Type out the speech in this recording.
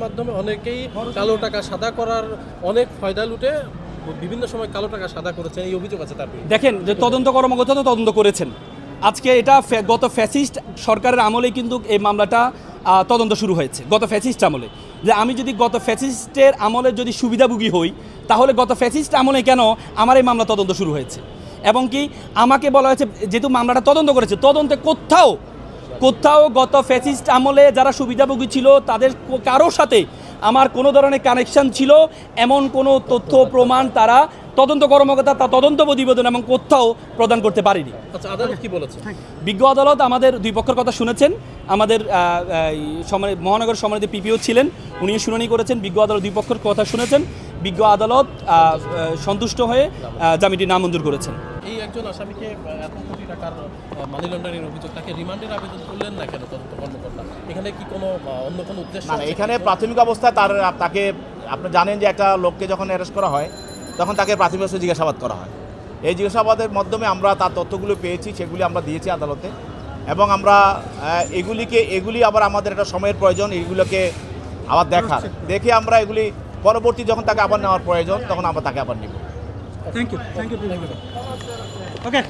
মাধ্যমে অনেকেই কালো টাকা সাদা করার অনেক ফায়দা লুটে বিভিন্ন সময় কালো টাকা সাদা করেছেন, এই অভিযোগ আছে তার বিরুদ্ধে। দেখেন যে তদন্ত কর্মকর্তা তো তদন্ত করেছেন। আজকে এটা গত ফ্যাসিস্ট সরকারের আমলে কিন্তু এই মামলাটা তদন্ত শুরু হয়েছে, গত ফ্যাসিস্ট আমলে। যে আমি যদি গত ফ্যাসিস্টের আমলে যদি সুবিধাভোগী হই, তাহলে গত ফ্যাসিস্ট আমলে কেন আমার এই মামলা তদন্ত শুরু হয়েছে? এবং কি আমাকে বলা হয়েছে যেহেতু মামলাটা তদন্ত করেছে, তদন্তে কোথাও গত ফ্যাসিস্ট আমলে যারা সুবিধাভোগী ছিল তাদের কারোর সাথে আমার কোনো ধরনের কানেকশন ছিল এমন কোনো তথ্য প্রমাণ তারা তদন্ত কর্মকর্তা তা তদন্ত প্রতিবেদন এবং কোথাও প্রদান করতে পারেনি। আচ্ছা, আদালত কি বলেছে? বিজ্ঞ আদালত আমাদের দুই পক্ষের কথা শুনেছেন। আমাদের মহানগর সম্মানিত পিপিও ছিলেন, উনি শুনানি করেছেন। বিজ্ঞ আদালত দুই পক্ষের কথা শুনেছেন। বিজ্ঞ আদালত সন্তুষ্ট হয়ে জামিনটি নামঞ্জুর করেছেন। এই একজন আসামিকে এত কোটি টাকার মানি লন্ডারিং অভিযোগ, তাকে রিমান্ডের আবেদন করলেন না কেন তদন্ত কর্মকর্তা? এখানে কি কোনো অন্য কোনো উদ্দেশ্য? না, এখানে প্রাথমিক অবস্থায় তাকে আপনি জানেন যে একটা লোককে যখন অ্যারেস্ট করা হয় তখন তাকে প্রাথমিক অবস্থায় জিজ্ঞাসাবাদ করা হয়। এই জিজ্ঞাসাবাদের মাধ্যমে আমরা তার তথ্যগুলো পেয়েছি, সেগুলি আমরা দিয়েছি আদালতে। এবং আমরা এগুলি আবার আমাদের একটা সময়ের প্রয়োজন, এইগুলোকে আবার দেখে আমরা এগুলি পরবর্তী যখন তাকে আবার নেওয়ার প্রয়োজন তখন আমরা তাকে আবার নিব। Thank you. ওকে।